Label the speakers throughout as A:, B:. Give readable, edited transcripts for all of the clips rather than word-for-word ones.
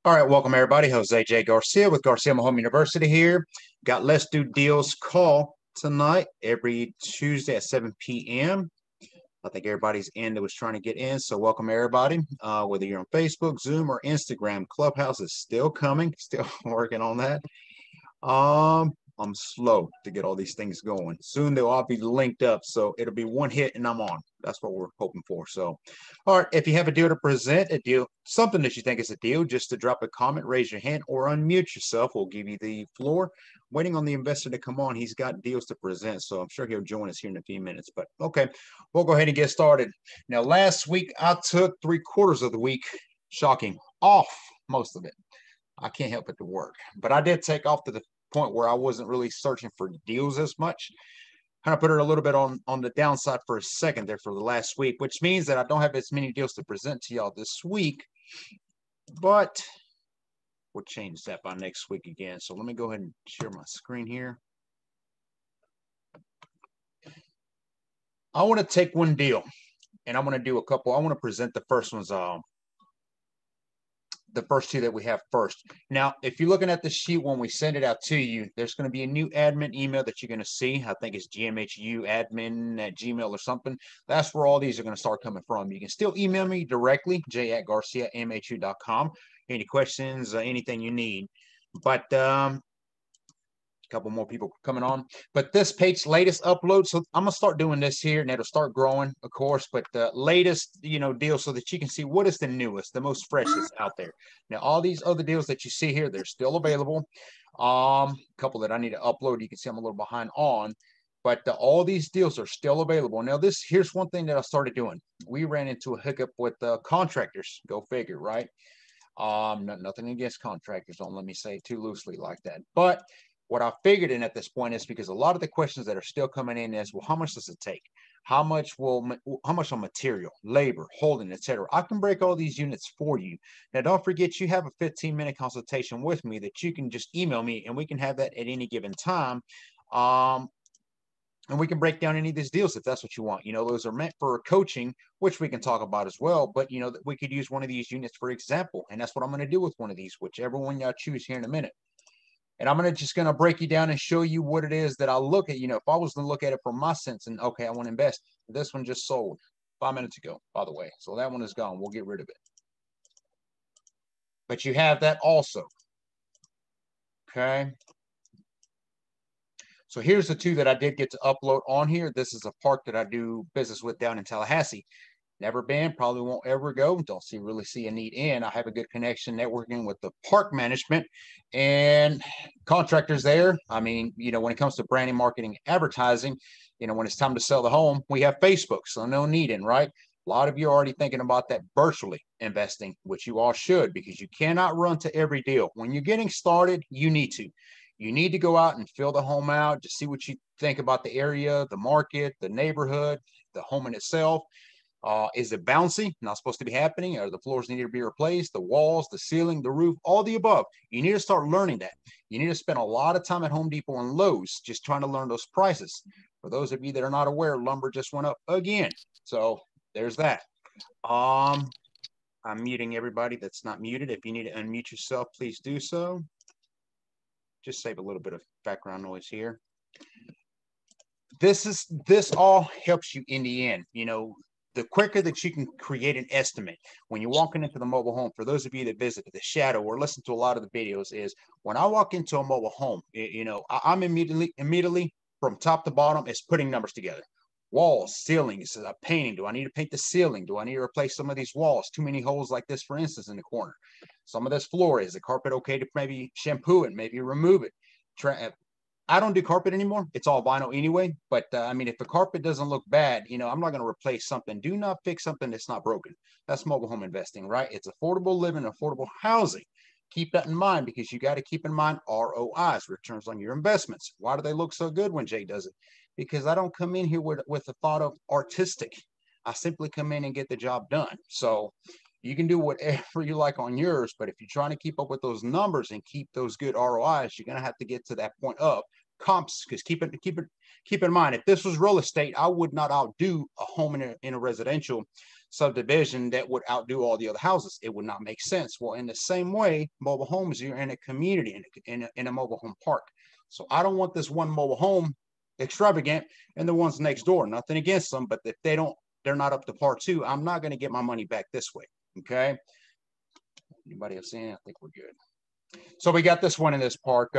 A: All right, welcome everybody. Jose J. Garcia with Garcia Home University here. Got Let's Do Deals call tonight every Tuesday at 7 p.m. I think everybody's in that was trying to get in. So welcome everybody. Whether you're on Facebook, Zoom, or Instagram, Clubhouse is still coming. Still working on that. I'm slow to get all these things going. Soon they'll all be linked up, so it'll be one hit and I'm on. That's what we're hoping for. So, all right, if you have a deal to present, a deal, something that you think is a deal, just to drop a comment, raise your hand, or unmute yourself. We'll give you the floor. Waiting on the investor to come on. He's got deals to present, so I'm sure he'll join us here in a few minutes. But okay, we'll go ahead and get started. Now, last week I took 3/4 of the week, shocking, off most of it. I can't help it to work, but I did take off to the point where I wasn't really searching for deals as much. Kind of put it a little bit on the downside for a second there for the last week, which means that I don't have as many deals to present to y'all this week, but we'll change that by next week again. So let me go ahead and share my screen here. I want to take one deal and I'm going to do a couple. I want to present the first ones the first two that we have first. Now, if you're looking at the sheet when we send it out to you, there's going to be a new admin email that you're going to see. I think it's gmhuadmin@gmail or something. That's where all these are going to start coming from. You can still email me directly, j@garciamhu.com. Any questions, anything you need. But couple more people coming on, but this page latest upload, so I'm gonna start doing this here and it'll start growing, of course, but the latest deal so that you can see what is the newest, the most freshest out there. Now all these other deals that you see here, they're still available. A couple that I need to upload, you can see I'm a little behind on, but all these deals are still available. Now here's one thing that I started doing. We ran into a hiccup with contractors, go figure, right? Nothing against contractors, don't let me say it too loosely like that, but what I figured in at this point is because a lot of the questions that are still coming in is, well, how much does it take? How much on material, labor, holding, etc. I can break all these units for you. Now, don't forget, you have a 15-minute consultation with me that you can just email me and we can have that at any given time. And we can break down any of these deals if that's what you want. Those are meant for coaching, which we can talk about as well. But, we could use one of these units, for example. And that's what I'm going to do with one of these, whichever one y'all choose here in a minute. And I'm just going to break you down and show you what it is that I look at. If I was to look at it from my sense and, okay, I want to invest. This one just sold 5 minutes ago, by the way. So that one is gone. We'll get rid of it. But you have that also. Okay. So here's the two that I did get to upload on here. This is a park that I do business with down in Tallahassee. Never been, probably won't ever go. Don't really see a need in. I have a good connection networking with the park management and contractors there. I mean, when it comes to branding, marketing, advertising, when it's time to sell the home, we have Facebook, so no need in, right? A lot of you are already thinking about that virtually investing, which you all should, because you cannot run to every deal. When you're getting started, you need to. You need to go out and fill the home out, just see what you think about the area, the market, the neighborhood, the home in itself. Is it bouncy? Not supposed to be happening? Or the floors need to be replaced? The walls, the ceiling, the roof, all the above. You need to start learning that. You need to spend a lot of time at Home Depot and Lowe's just trying to learn those prices. For those of you that are not aware, lumber just went up again. So there's that. I'm muting everybody that's not muted. If you need to unmute yourself, please do so. Just save a little bit of background noise here. This all helps you in the end. The quicker that you can create an estimate when you're walking into the mobile home, for those of you that visited the shadow or listen to a lot of the videos, is when I walk into a mobile home, I'm immediately from top to bottom is putting numbers together. Walls, ceilings, painting. Do I need to paint the ceiling? Do I need to replace some of these walls? Too many holes like this, for instance, in the corner. Some of this floor, is the carpet okay to maybe shampoo it, maybe remove it? I don't do carpet anymore. It's all vinyl anyway. But I mean, if the carpet doesn't look bad, I'm not going to replace something. Do not fix something that's not broken. That's mobile home investing, right? It's affordable living, affordable housing. Keep that in mind, because you got to keep in mind ROIs, returns on your investments. Why do they look so good when Jay does it? Because I don't come in here with the thought of artistic. I simply come in and get the job done. So you can do whatever you like on yours, but if you're trying to keep up with those numbers and keep those good ROIs, you're going to have to get to that point of comps. Because keep in mind, if this was real estate, I would not outdo a home in a residential subdivision that would outdo all the other houses. It would not make sense. Well, in the same way, mobile homes, you're in a community, in a mobile home park. So I don't want this one mobile home extravagant and the ones next door. Nothing against them, but if they're not up to par too, I'm not going to get my money back this way. Okay. Anybody else in? I think we're good. So we got this one in this park.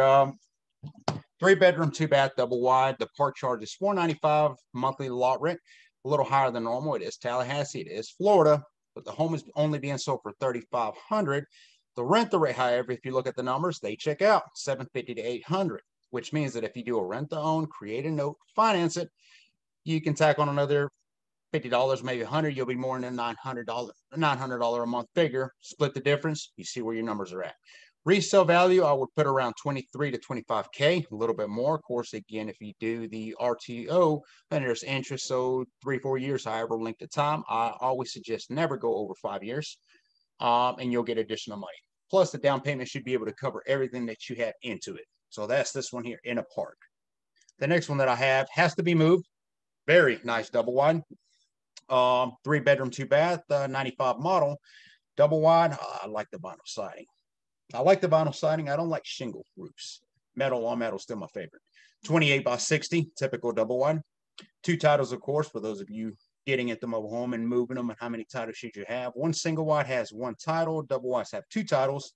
A: 3-bedroom, 2-bath, double wide. The park charge is $495 monthly lot rent, a little higher than normal. It is Tallahassee, it is Florida, but the home is only being sold for $3,500. The rental rate, however, if you look at the numbers, they check out $750 to $800, which means that if you do a rent to own, create a note, finance it, you can tack on another $50, maybe $100. You'll be more than $900 a month figure. Split the difference, you see where your numbers are at. Resale value, I would put around 23 to 25K, a little bit more. Of course, again, if you do the RTO, then there's interest, so 3-4 years, however length of time. I always suggest never go over 5 years, and you'll get additional money. Plus, the down payment should be able to cover everything that you have into it. So that's this one here in a park. The next one that I have has to be moved. Very nice double wide. 3-bedroom, 2-bath, 95 model. Double wide, I like the vinyl siding. I like the vinyl siding. I don't like shingle roofs. Metal on metal, still my favorite. 28 by 60, typical double wide. 2 titles, of course, for those of you getting at the mobile home and moving them, and how many titles should you have. One single wide has 1 title. Double wides have 2 titles.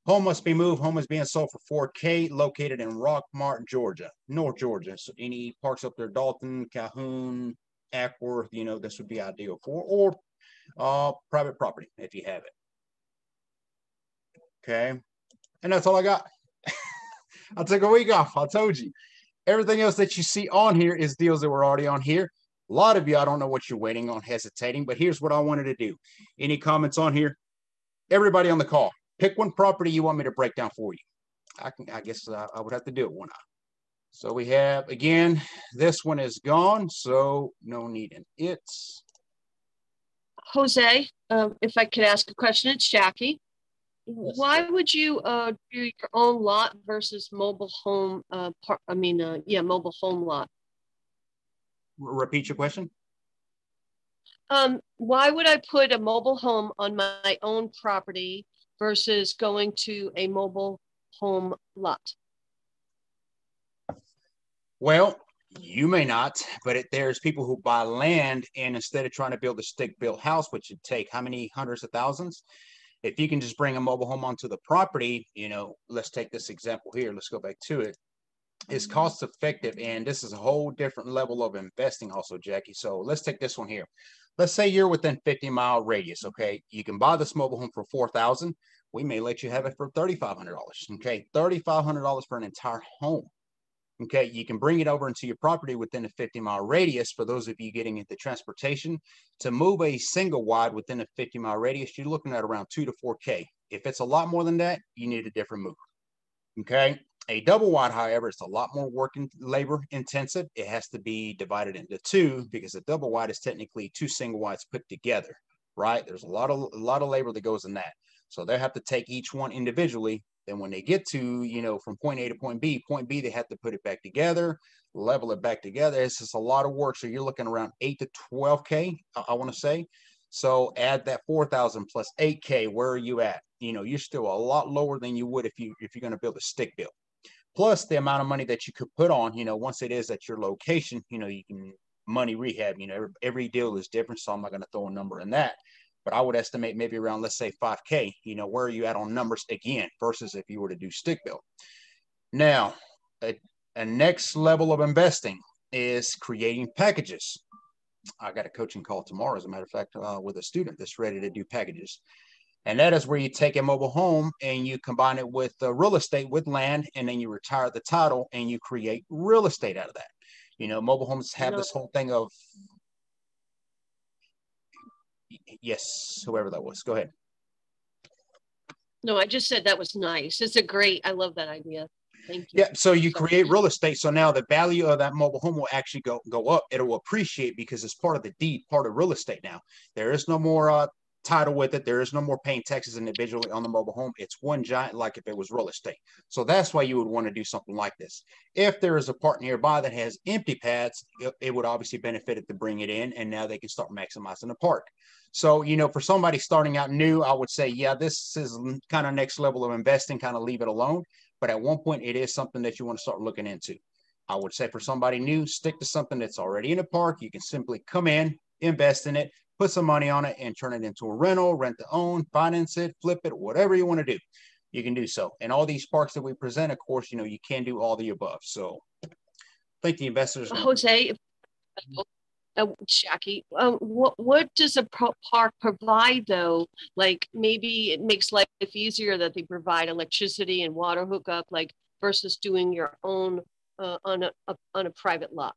A: Home must be moved. Home is being sold for $4K, located in Rockmart, Georgia, North Georgia. So any parks up there, Dalton, Calhoun, Ackworth, this would be ideal for, or private property if you have it. Okay, and that's all I got. I'll take a week off. I told you. Everything else that you see on here is deals that were already on here. A lot of you, I don't know what you're waiting on, hesitating, but here's what I wanted to do. Any comments on here? Everybody on the call, pick one property you want me to break down for you. I guess I would have to do it, wouldn't I? So we have, again, this one is gone, so no need in it.
B: Jose, if I could ask a question, it's Jackie. Why would you do your own lot versus mobile home? Mobile home lot.
A: Repeat your question.
B: Why would I put a mobile home on my own property versus going to a mobile home lot?
A: Well, you may not, but there's people who buy land, and instead of trying to build a stick-built house, which would take how many hundreds of thousands? If you can just bring a mobile home onto the property, let's take this example here. Let's go back to it. It's cost effective, and this is a whole different level of investing also, Jackie. So let's take this one here. Let's say you're within 50-mile radius, okay? You can buy this mobile home for $4,000. We may let you have it for $3,500, okay? $3,500 for an entire home. Okay, you can bring it over into your property within a 50-mile radius. For those of you getting into transportation, to move a single wide within a 50-mile radius, you're looking at around 2 to 4K. If it's a lot more than that, you need a different move. Okay, a double wide, however, it's a lot more labor intensive. It has to be divided into 2 because a double wide is technically 2 single wides put together, right? There's a lot of labor that goes in that. So they have to take each one individually. Then when they get to, from point A to point B, they have to put it back together, level it back together. It's just a lot of work. So you're looking around 8 to 12K, I want to say. So add that 4,000 plus 8K. Where are you at? You're still a lot lower than you would if you're going to build a stick build. Plus the amount of money that you could put on, once it is at your location, you can money rehab. Every deal is different. So I'm not going to throw a number in that. But I would estimate maybe around, let's say, 5K. Where are you at on numbers again versus if you were to do stick build? Now, a next level of investing is creating packages. I got a coaching call tomorrow, as a matter of fact, with a student that's ready to do packages. And that is where you take a mobile home and you combine it with real estate, with land, and then you retire the title and you create real estate out of that. Mobile homes have this whole thing of, yes, whoever that was, go ahead.
B: No, I just said that was nice. I love that idea. Thank you.
A: Yeah, so you create real estate. So now the value of that mobile home will actually go up. It'll appreciate because it's part of the deed, part of real estate now. There is no more title with it. There is no more paying taxes individually on the mobile home. It's one giant, like if it was real estate. So that's why you would want to do something like this. If there is a part nearby that has empty pads, it would obviously benefit it to bring it in, and now they can start maximizing the park. So, you know, for somebody starting out new, I would say, yeah, this is kind of next level of investing, kind of leave it alone. But at one point, it is something that you want to start looking into. I would say for somebody new, stick to something that's already in a park. You can simply come in, invest in it, put some money on it, and turn it into a rental, rent to own, finance it, flip it, whatever you want to do, you can do so. And all these parks that we present, of course, you know, you can do all the above. So I think the investors.
B: Jose, Jackie, what does a park provide though? Like maybe it makes life easier that they provide electricity and water hookup, like versus doing your own on a private lot.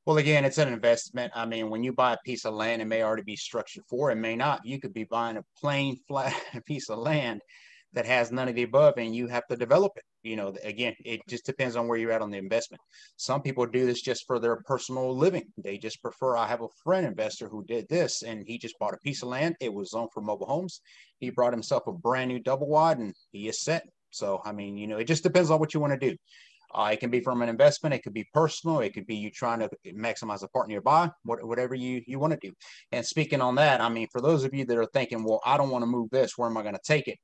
A: Well, again, it's an investment. I mean, when you buy a piece of land, it may already be structured for, it may not. You could be buying a plain flat piece of land that has none of the above, and you have to develop it. You know, again, it just depends on where you're at on the investment. Some people do this just for their personal living. They just prefer. I have a friend investor who did this, and he just bought a piece of land. It was zoned for mobile homes. He brought himself a brand new double wide, and he is set. So, I mean, you know, it just depends on what you want to do. It can be from an investment. It could be personal. It could be you trying to maximize a part nearby, whatever you want to do. And speaking on that, I mean, for those of you that are thinking, well, I don't want to move this, where am I going to take it?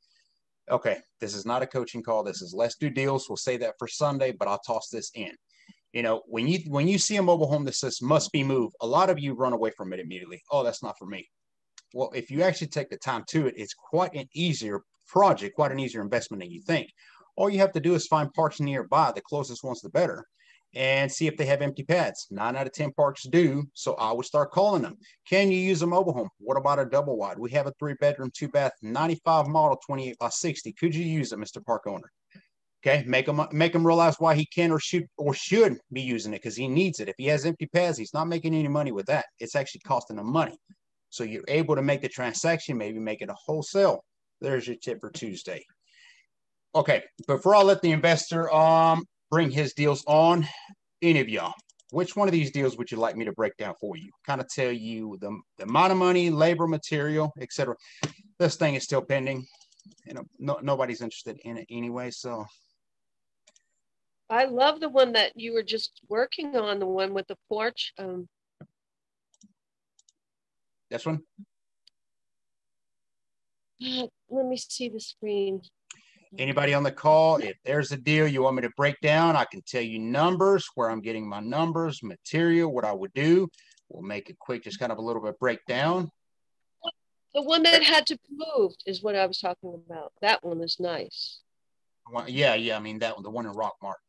A: Okay, this is not a coaching call. This is let's do deals. We'll say that for Sunday, but I'll toss this in. You know, when you see a mobile home that says must be moved, a lot of you run away from it immediately. Oh, that's not for me. Well, if you actually take the time to it, it's quite an easier project, quite an easier investment than you think. All you have to do is find parks nearby, the closest ones the better, and see if they have empty pads. 9 out of 10 parks do, so I would start calling them. Can you use a mobile home? What about a double wide? We have a 3-bedroom, 2-bath, 95 model, 28 by 60. Could you use it, Mr. Park owner? Okay, make him realize why he can or should be using it, because he needs it. If he has empty pads, he's not making any money with that. It's actually costing him money. So you're able to make the transaction, maybe make it a wholesale. There's your tip for Tuesday. Okay, before I let the investor bring his deals on, any of y'all, which one of these deals would you like me to break down for you? Kind of tell you the amount of money, labor, material, etc. This thing is still pending. You know, nobody's interested in it anyway. So
B: I love the one that you were just working on, the one with the porch.
A: This one.
B: Let me see the screen.
A: Anybody on the call, if there's a deal you want me to break down, I can tell you numbers, where I'm getting my numbers, material, what I would do. We'll make it quick, just kind of a little bit breakdown.
B: The one that had to be moved is what I was talking about. That one is nice.
A: Yeah. I mean, that one, the one in Rockmart.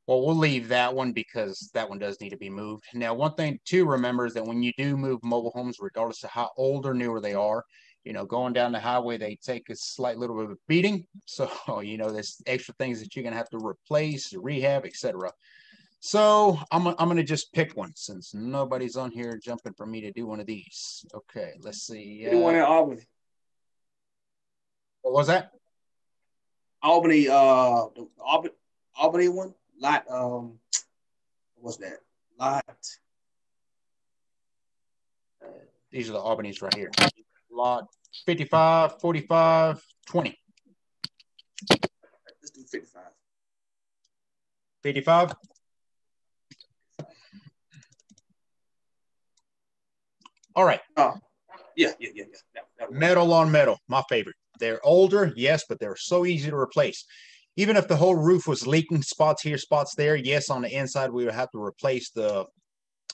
A: Well, we'll leave that one because that one does need to be moved. Now, one thing to remember is that when you do move mobile homes, regardless of how old or newer they are, you know, going down the highway, they take a slight little bit of a beating. So, you know, there's extra things that you're going to have to replace, rehab, etc. So I'm going to just pick one since nobody's on here jumping for me to do one of these. Okay, let's see.
C: One in Albany.
A: What was that?
C: Albany, the Albany one. Lot, what's that? Lot.
A: These are the Albany's right here. Lot 55, 45, 20.
C: Let's do 55.
A: 55? All right.
C: Yeah.
A: Metal on metal, my favorite. They're older, yes, but they're so easy to replace. Even if the whole roof was leaking, spots here, spots there, yes, on the inside, we would have to replace the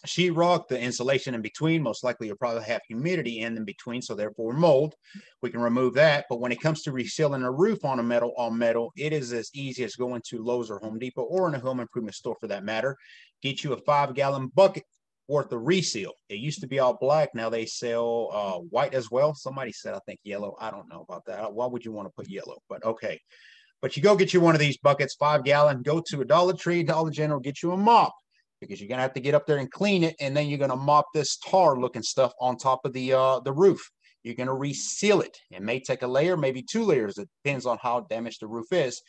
A: sheetrock, the insulation in between. Most likely you'll probably have humidity in between, so therefore mold. We can remove that. But when it comes to resealing a roof on a metal, it is as easy as going to Lowe's or Home Depot or in a home improvement store for that matter. Get you a 5-gallon bucket worth of reseal. It used to be all black. Now they sell white as well. Somebody said, I think yellow. I don't know about that. Why would you want to put yellow? But okay. But you go get you one of these buckets, 5-gallon, go to a Dollar Tree, Dollar General, get you a mop, because you're going to have to get up there and clean it, and then you're going to mop this tar-looking stuff on top of the roof. You're going to reseal it. It may take a layer, maybe 2 layers. It depends on how damaged the roof is.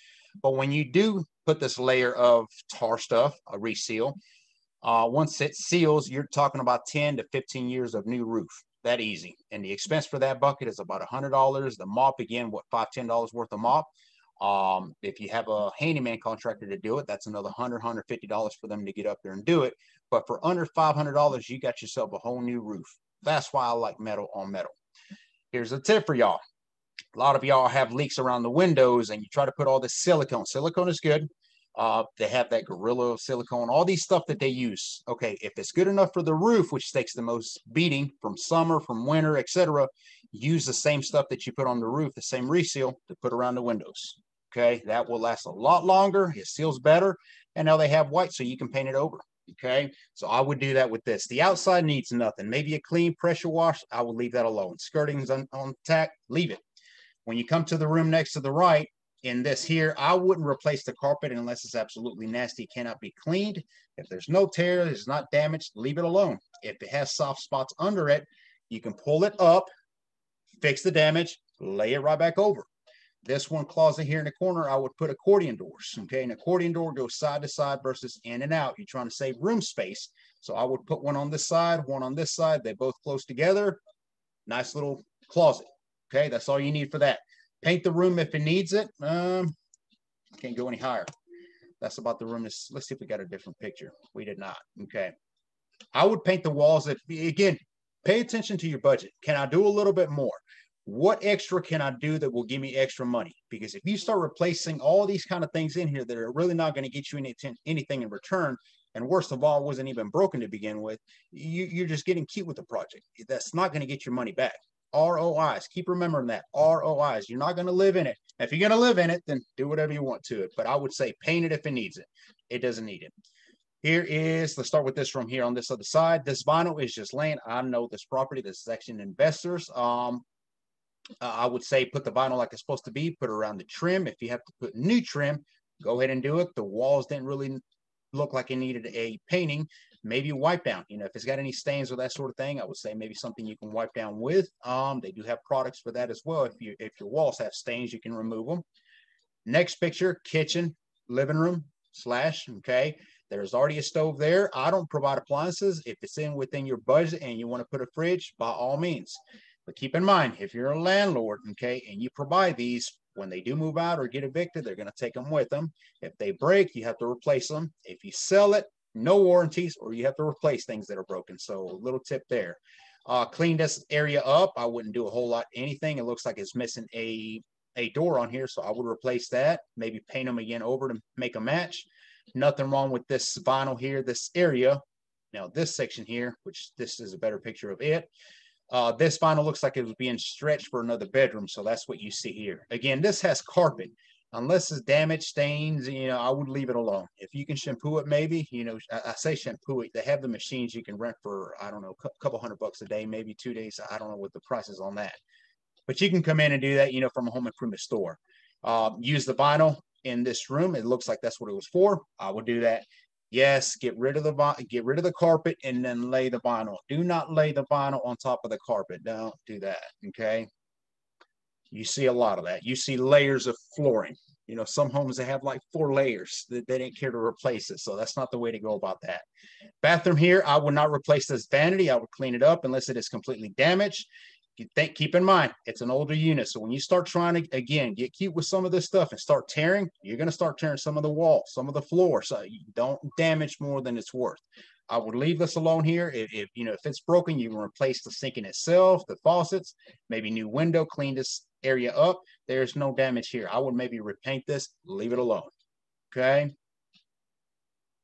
A: But when you do put this layer of tar stuff, a reseal, once it seals, you're talking about 10 to 15 years of new roof. that easy. And the expense for that bucket is about $100. The mop, again, what, $5-10 worth of mop. If you have a handyman contractor to do it, that's another $150 for them to get up there and do it. But for under $500, you got yourself a whole new roof. That's why I like metal on metal. Here's a tip for y'all. A lot of y'all have leaks around the windows and you try to put all this silicone. Silicone is good. They have that Gorilla silicone, all these stuff that they use. Okay, if it's good enough for the roof, which takes the most beating from summer, from winter, etc., use the same stuff that you put on the roof, the same reseal to put around the windows. Okay, that will last a lot longer. It seals better. And now they have white so you can paint it over. Okay, so I would do that with this. The outside needs nothing. Maybe a clean pressure wash. I would leave that alone. Skirting's on tack, leave it. When you come to the room next to the right, in this here, I wouldn't replace the carpet unless it's absolutely nasty, cannot be cleaned. If there's no tear, it's not damaged, leave it alone. If it has soft spots under it, you can pull it up, fix the damage, lay it right back over. This one closet here in the corner, I would put accordion doors. Okay, an accordion door goes side to side versus in and out. You're trying to save room space. So I would put one on this side, one on this side. They both close together. Nice little closet. Okay, that's all you need for that. Paint the room if it needs it. Can't go any higher. That's about the room. Let's see if we got a different picture. We did not. Okay. I would paint the walls. Again, pay attention to your budget. Can I do a little bit more? What extra can I do that will give me extra money? Because if you start replacing all these kind of things in here that are really not going to get you anything in return, and worst of all, wasn't even broken to begin with, you're just getting cute with the project. That's not going to get your money back. ROIs. Keep remembering that. ROIs. You're not going to live in it. If you're going to live in it, then do whatever you want to it. But I would say paint it if it needs it. It doesn't need it. Here is, let's start with this from here on this other side. This vinyl is just laying. I know this property, this section investors. I would say put the vinyl like it's supposed to be. Put it around the trim. If you have to put new trim, go ahead and do it. The walls didn't really look like it needed a painting. Maybe wipe down. You know, if it's got any stains or that sort of thing, I would say maybe something you can wipe down with. They do have products for that as well. If your walls have stains, you can remove them. Next picture, kitchen, living room slash. Okay, there's already a stove there. I don't provide appliances. If it's within your budget and you want to put a fridge, by all means. But keep in mind, if you're a landlord, okay, and you provide these, when they do move out or get evicted, they're going to take them with them. If they break, you have to replace them. If you sell it, no warranties, or you have to replace things that are broken. So a little tip there. Clean this area up. I wouldn't do a whole lot anything. It looks like it's missing a door on here, so I would replace that. Maybe paint them again over to make a match. Nothing wrong with this vinyl here, this area. Now this section here, which this is a better picture of it. This vinyl looks like it was being stretched for another bedroom, so that's what you see here. Again, this has carpet. Unless it's damaged, stains, you know, I would leave it alone. If you can shampoo it, maybe, you know, I say shampoo it. They have the machines you can rent for, I don't know, a couple $100 a day, maybe 2 days. I don't know what the price is on that. But you can come in and do that, you know, from a home improvement store. Use the vinyl in this room. It looks like that's what it was for. I would do that. Yes, get rid of the carpet and then lay the vinyl. Do not lay the vinyl on top of the carpet. Don't do that, okay? You see a lot of that. You see layers of flooring. You know, some homes, they have like 4 layers that they didn't care to replace it. So that's not the way to go about that. Bathroom here, I would not replace this vanity. I would clean it up unless it is completely damaged. Keep in mind, it's an older unit. So when you start trying to, again, get cute with some of this stuff and start tearing, you're going to start tearing some of the walls, some of the floor. So you don't damage more than it's worth. I would leave this alone here. If you know, if it's broken, you can replace the sink in itself, the faucets, maybe new window, clean this area up. There's no damage here. I would maybe repaint this, leave it alone. Okay.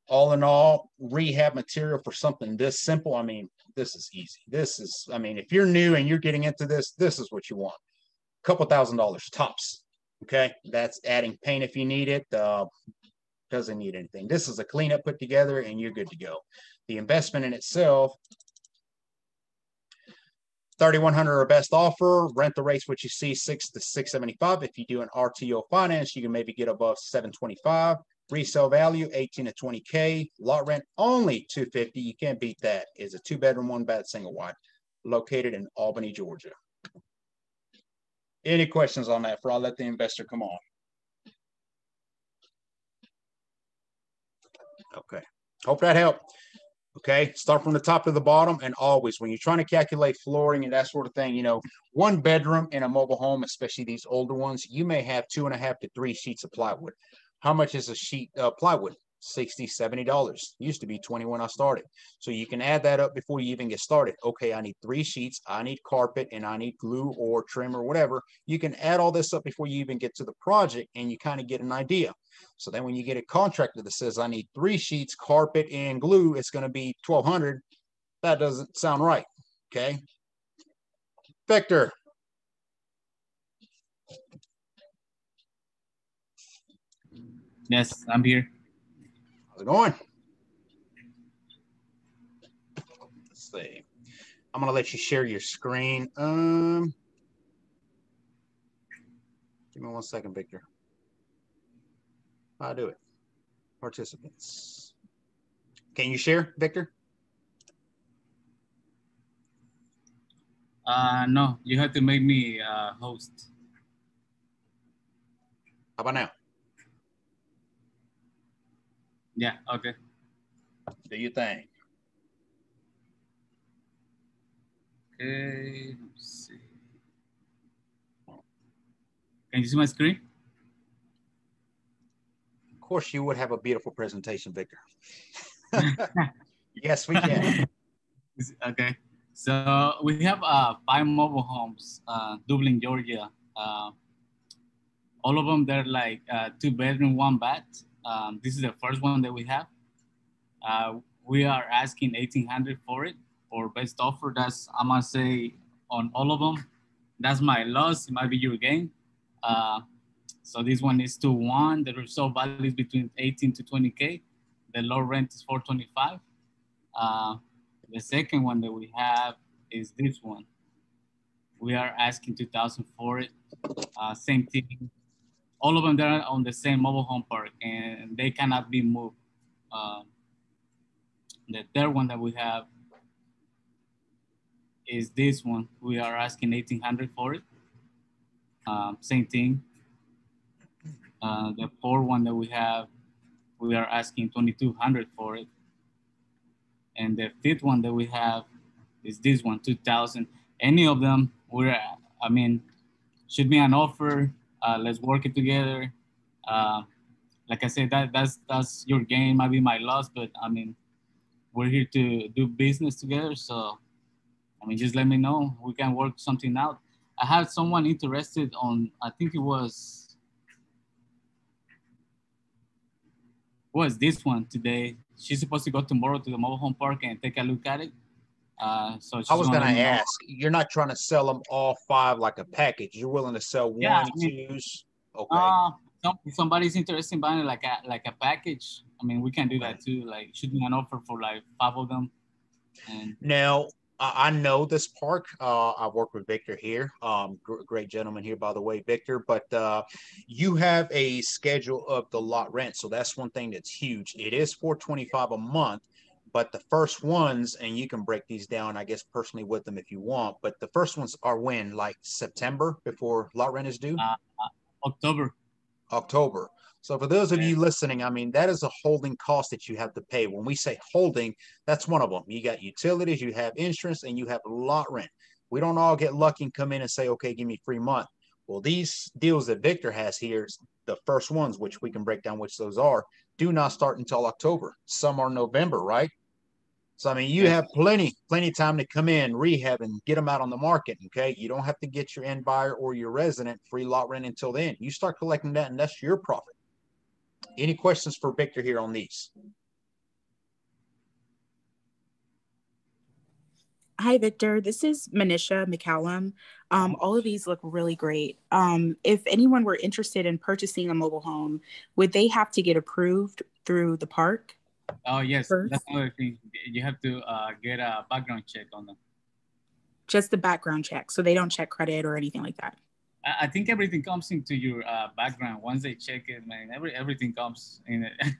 A: All in all, rehab material for something this simple, I mean, this is easy. This is, I mean, if you're new and you're getting into this, this is what you want. A couple $1,000 tops. Okay. That's adding paint if you need it. Doesn't need anything. This is a cleanup put together and you're good to go. The investment in itself, $3,100 or best offer. Rent the rates, what you see, $600 to $675. If you do an RTO finance, you can maybe get above $725. Resale value $18 to $20K. Lot rent only $250. You can't beat that. It's a 2-bedroom, 1-bath, single wide, located in Albany, Georgia. Any questions on that? For I'll let the investor come on. Okay. Hope that helped. Okay, start from the top to the bottom, and always when you're trying to calculate flooring and that sort of thing, you know, 1 bedroom in a mobile home, especially these older ones, you may have 2.5 to 3 sheets of plywood. How much is a sheet of plywood? $60, $70. Used to be 20 when I started. So you can add that up before you even get started. Okay, I need 3 sheets, I need carpet, and I need glue or trim or whatever. You can add all this up before you even get to the project, and you kind of get an idea. So then when you get a contractor that says I need 3 sheets, carpet, and glue, it's going to be $1,200. That doesn't sound right. Okay. Victor.
D: Yes, I'm here.
A: How's it going? Let's see. I'm going to let you share your screen. Give me 1 second, Victor. I'll do it. Participants. Can you share, Victor?
D: No, you have to make me host.
A: How about now?
D: Yeah, okay.
A: Do you think?
D: Okay, let's see. Can you see my screen?
A: Of course, you would have a beautiful presentation, Victor. Yes, we can.
D: Okay, so we have 5 mobile homes, Dublin, Georgia. All of them, they're like 2 bedroom, 1 bath. This is the first one that we have. We are asking 1,800 for it, or best offer. That's, I'm gonna say, on all of them. That's my loss. It might be your gain. So this one is 2-1. The resale value is between 18 to 20K. The low rent is 425. The second one that we have is this one. We are asking 2,000 for it. Same thing. All of them, they're on the same mobile home park, and they cannot be moved. The third one that we have is this one. We are asking 1,800 for it. Same thing. The fourth one that we have, we are asking 2,200 for it. And the fifth one that we have is this one, 2,000. Any of them, I mean, should be an offer. Let's work it together. Like I said, that's your gain, might be my loss, but I mean, we're here to do business together. So, I mean, just let me know. We can work something out. I had someone interested on, I think it was this one today. She's supposed to go tomorrow to the mobile home park and take a look at it. So
A: I was going to ask, you're not trying to sell them all 5 like a package. You're willing to sell one,
D: yeah, I mean,
A: twos. Okay.
D: If somebody's interested in buying it like a package, I mean, we can do that too. Like, shoot me an offer for like 5 of them. And
A: now, I know this park. I work with Victor here. Great gentleman here, by the way, Victor. But you have a schedule of the lot rent, so that's one thing that's huge. It is $425 a month, but the first ones, and you can break these down, I guess, personally with them if you want. But the first ones are when, like September, before lot rent is due.
D: October.
A: October. So for those of you listening, I mean, that is a holding cost that you have to pay. When we say holding, that's one of them. You got utilities, you have insurance, and you have lot rent. We don't all get lucky and come in and say, okay, give me free month. Well, these deals that Victor has here, the first ones, which we can break down which those are, do not start until October. Some are November, right? So, I mean, you have plenty of time to come in, rehab, and get them out on the market, okay? You don't have to get your end buyer or your resident free lot rent until then. You start collecting that, and that's your profit. Any questions for Victor here on these?
E: Hi, Victor. This is Manisha McCallum. All of these look really great. If anyone were interested in purchasing a mobile home, would they have to get approved through the park?
D: Oh, yes.
E: First?
D: That's another thing. You have to get a background check on them.
E: Just the background check. So they don't check credit or anything like that.
D: I think everything comes into your background. Once they check it, man, everything comes in it.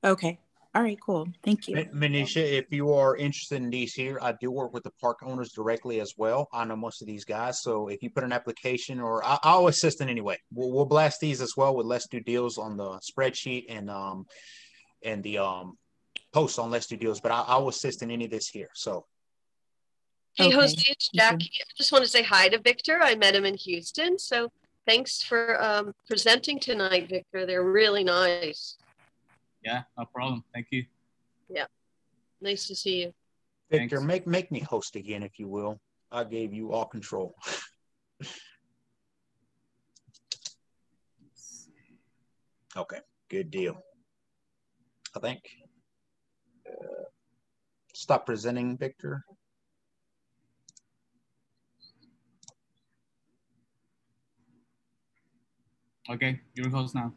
E: Okay. All right, cool. Thank you.
A: Manisha, if you are interested in these here, I do work with the park owners directly as well. I know most of these guys. So if you put an application, or I'll assist in any way. We'll blast these as well with Let's Do Deals on the spreadsheet and the post on Let's Do Deals, but I will assist in any of this here. So.
B: Hey,
E: Okay.
B: Jose, it's Jackie. I just want to say hi to Victor. I met him in Houston. So thanks for presenting tonight, Victor. They're really nice.
D: Yeah, no problem. Thank you.
B: Yeah. Nice to see you.
A: Victor, make me host again, if you will. I gave you all control. Okay, good deal. I think. Stop presenting, Victor.
D: Okay, you're host now.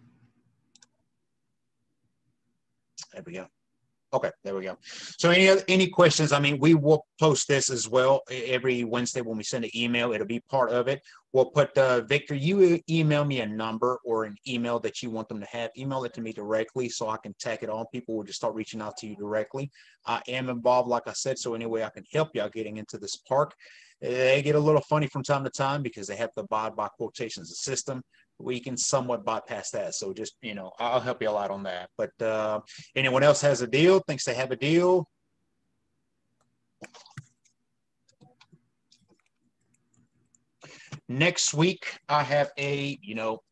A: There we go. Okay, there we go. So any questions? I mean, we will post this as well every Wednesday when we send an email. It'll be part of it. We'll put, Victor, you email me a number or an email that you want them to have. Email it to me directly so I can tag it on. People will just start reaching out to you directly. I am involved, like I said, so any way I can help y'all getting into this park. They get a little funny from time to time because they have to abide by quotations of system. We can somewhat bypass that. So just, you know, I'll help y'all out on that. But anyone else has a deal, thinks they have a deal? Next week, I have you know,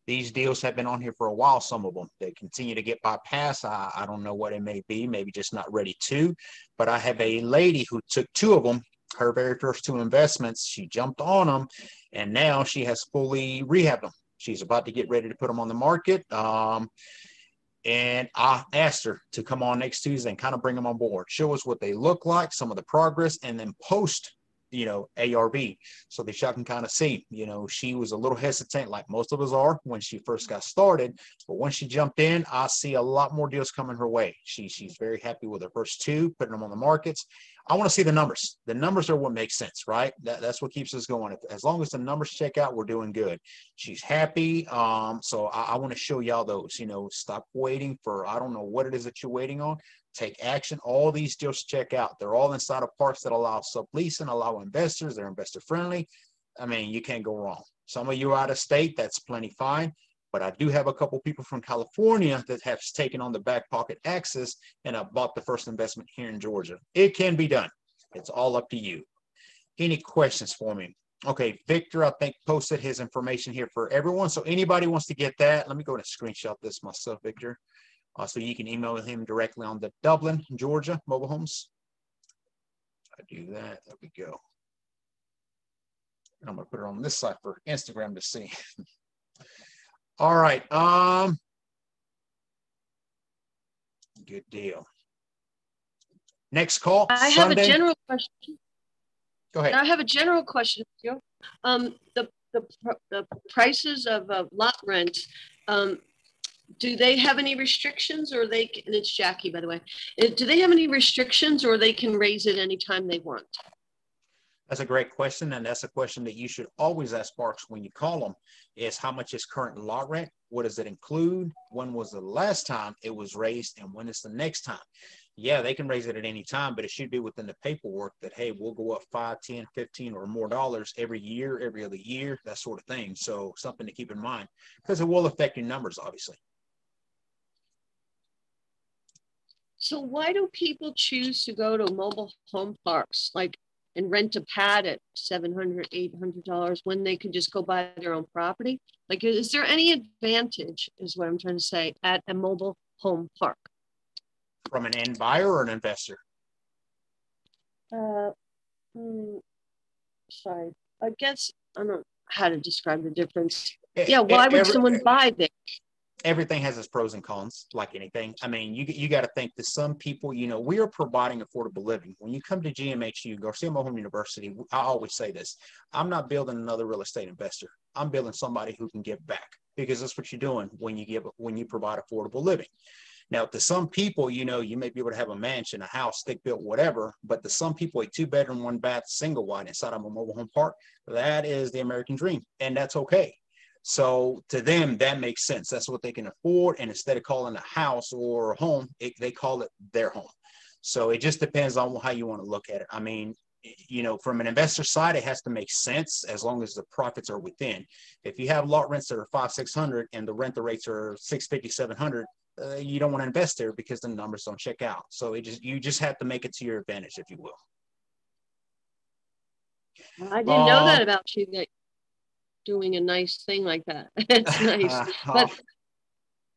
A: these deals have been on here for a while, some of them. They continue to get bypassed. I don't know what it may be, maybe just not ready to. But I have a lady who took 2 of them, her very first 2 investments. She jumped on them, and now she has fully rehabbed them. She's about to get ready to put them on the market. And I asked her to come on next Tuesday and kind of bring them on board, show us what they look like, some of the progress, and then post, you know, ARB so that y'all can kind of see. You know, she was a little hesitant, like most of us are when she first got started, but when she jumped in, I see a lot more deals coming her way. She's very happy with her first 2, putting them on the markets. I want to see the numbers. The numbers are what makes sense, right? That's what keeps us going. As long as the numbers check out, we're doing good. She's happy. So I want to show y'all those. You know, stop waiting for, I don't know what it is that you're waiting on. Take action. All these deals check out. They're all inside of parks that allow subleasing, allow investors. They're investor friendly. I mean, you can't go wrong. Some of you are out of state. That's plenty fine. But I do have a couple people from California that have taken on the back pocket access and have bought the first investment here in Georgia. It can be done. It's all up to you. Any questions for me? Okay, Victor, I think posted his information here for everyone. So anybody wants to get that, let me go and screenshot this myself, Victor. So you can email him directly on the Dublin, Georgia mobile homes. I do that. There we go. And I'm gonna put it on this side for Instagram to see. All right. Good deal. Next call.
B: I
A: Sunday.
B: have a general question.
A: Go ahead.
B: I have a general question. The prices of lot rent, do they have any restrictions, or they? And it's Jackie, by the way. Do they have any restrictions, or they can raise it anytime they want?
A: That's a great question, and that's a question that you should always ask parks when you call them, is how much is current lot rent? What does it include? When was the last time it was raised, and when is the next time? Yeah, they can raise it at any time, but it should be within the paperwork that, hey, we'll go up 5, 10, 15 or more dollars every year, every other year, that sort of thing. So something to keep in mind, because it will affect your numbers, obviously.
B: So why do people choose to go to mobile home parks, like, and rent a pad at $700, $800 when they could just go buy their own property? Like, is there any advantage, is what I'm trying to say, at a mobile home park?
A: From an end buyer or an investor?
B: Sorry, I guess I don't know how to describe the difference. Yeah, why would someone buy there?
A: Everything has its pros and cons, like anything. I mean, you got to think that some people, you know, we are providing affordable living. When you come to GMHU, Garcia Mohom University, I always say this: I'm not building another real estate investor. I'm building somebody who can give back, because that's what you're doing when you provide affordable living. Now, to some people, you know, you may be able to have a mansion, a house, stick built, whatever, but to some people, a 2-bedroom, 1-bath, single wide inside of a mobile home park, that is the American dream, and that's okay. So to them, that makes sense. That's what they can afford. And instead of calling a house or a home, they call it their home. So it just depends on how you want to look at it. I mean, you know, from an investor side, it has to make sense as long as the profits are within. If you have lot rents that are $500, $600 and the rental rates are $650, $700, you don't want to invest there because the numbers don't check out. So you just have to make it to your advantage, if you will.
B: I didn't know that about you, that doing a nice thing like that. It's nice. But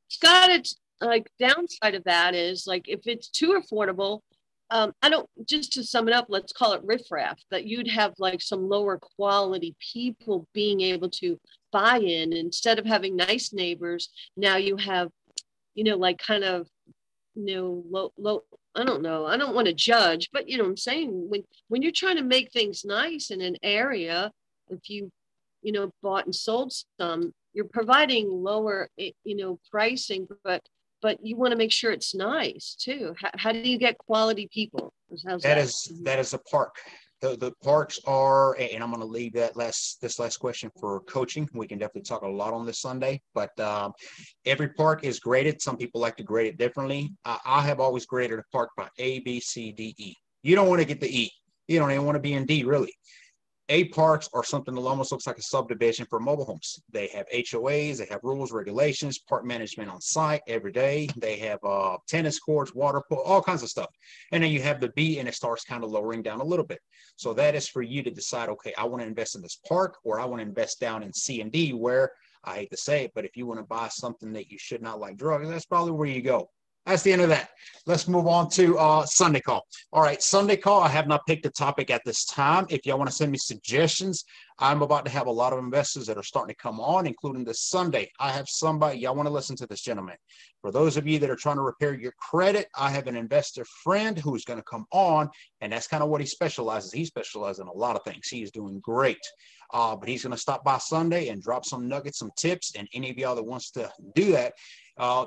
B: it's got its like downside of that is like if it's too affordable, I don't, just to sum it up, let's call it riffraff, that you'd have like some lower quality people being able to buy in. Instead of having nice neighbors, now you have, like kind of, low, I don't know. I don't want to judge, but you know what I'm saying? When you're trying to make things nice in an area, if you, bought and sold some, you're providing lower, pricing, but you want to make sure it's nice too. How do you get quality people?
A: That is a park. The parks are, and I'm going to leave this last question for coaching. We can definitely talk a lot on this Sunday, but every park is graded. Some people like to grade it differently. I have always graded a park by A, B, C, D, E. You don't want to get the E. You don't even want to be in D, really. A parks are something that almost looks like a subdivision for mobile homes. They have HOAs, they have rules, regulations, park management on site every day. They have tennis courts, water pool, all kinds of stuff. And then you have the B, and it starts kind of lowering down a little bit. So that is for you to decide, okay, I want to invest in this park, or I want to invest down in C and D, where I hate to say it, but if you want to buy something that you should not, like drugs, that's probably where you go. That's the end of that. Let's move on to Sunday call. All right, Sunday call. I have not picked a topic at this time. If y'all want to send me suggestions, I'm about to have a lot of investors that are starting to come on, including this Sunday. I have somebody, y'all want to listen to this gentleman. For those of you that are trying to repair your credit, I have an investor friend who's going to come on, and that's kind of what he specializes. He specializes in a lot of things. He is doing great. But he's going to stop by Sunday and drop some nuggets, some tips, and any of y'all that wants to do that,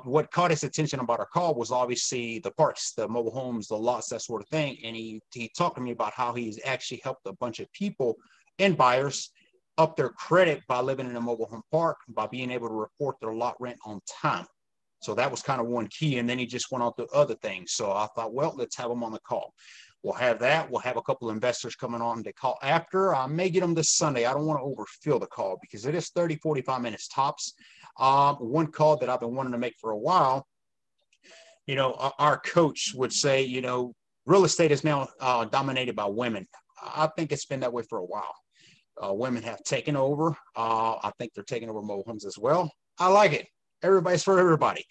A: what caught his attention about our call was obviously the parks, the mobile homes, the lots, that sort of thing. And he talked to me about how he's actually helped a bunch of people and buyers up their credit by living in a mobile home park, by being able to report their lot rent on time. So that was kind of one key. And then he just went on to other things. So I thought, well, let's have him on the call. We'll have that. We'll have a couple of investors coming on to call after. I may get them this Sunday. I don't want to overfill the call because it is 30, 45 minutes tops. One call that I've been wanting to make for a while, our coach would say, real estate is now dominated by women. I think it's been that way for a while. Women have taken over. I think they're taking over mobile homes as well. I like it. Everybody's for everybody.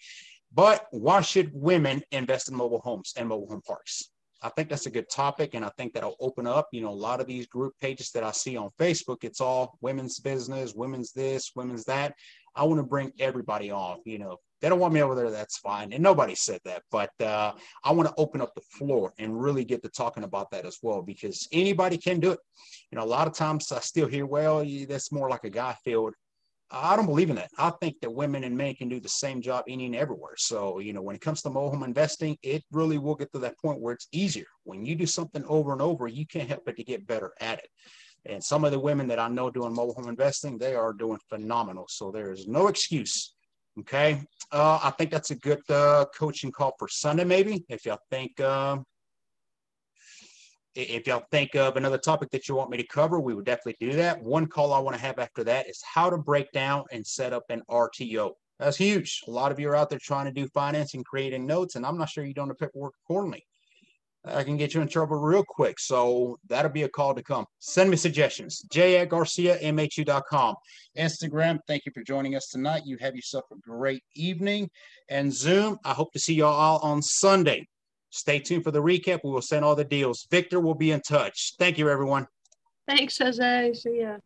A: But why should women invest in mobile homes and mobile home parks? I think that's a good topic, and I think that'll open up, a lot of these group pages that I see on Facebook. It's all women's business, women's this, women's that. I want to bring everybody on. They don't want me over there, that's fine. And nobody said that, but I want to open up the floor and really get to talking about that as well, because anybody can do it. A lot of times I still hear, well, that's more like a guy field. I don't believe in that. I think that women and men can do the same job any and everywhere. So, when it comes to mobile home investing, it really will get to that point where it's easier. When you do something over and over, you can't help but to get better at it. And some of the women that I know doing mobile home investing, they are doing phenomenal. So there is no excuse. Okay. I think that's a good coaching call for Sunday, maybe. If y'all think of another topic that you want me to cover, we would definitely do that. One call I want to have after that is how to break down and set up an RTO. That's huge. A lot of you are out there trying to do financing, creating notes, and I'm not sure you're doing the paperwork accordingly. I can get you in trouble real quick. So that'll be a call to come. Send me suggestions. j@garciamhu.com. Instagram, thank you for joining us tonight. You have yourself a great evening. And Zoom, I hope to see y'all all on Sunday. Stay tuned for the recap. We will send all the deals. Victor will be in touch. Thank you, everyone.
B: Thanks, Jose. See ya.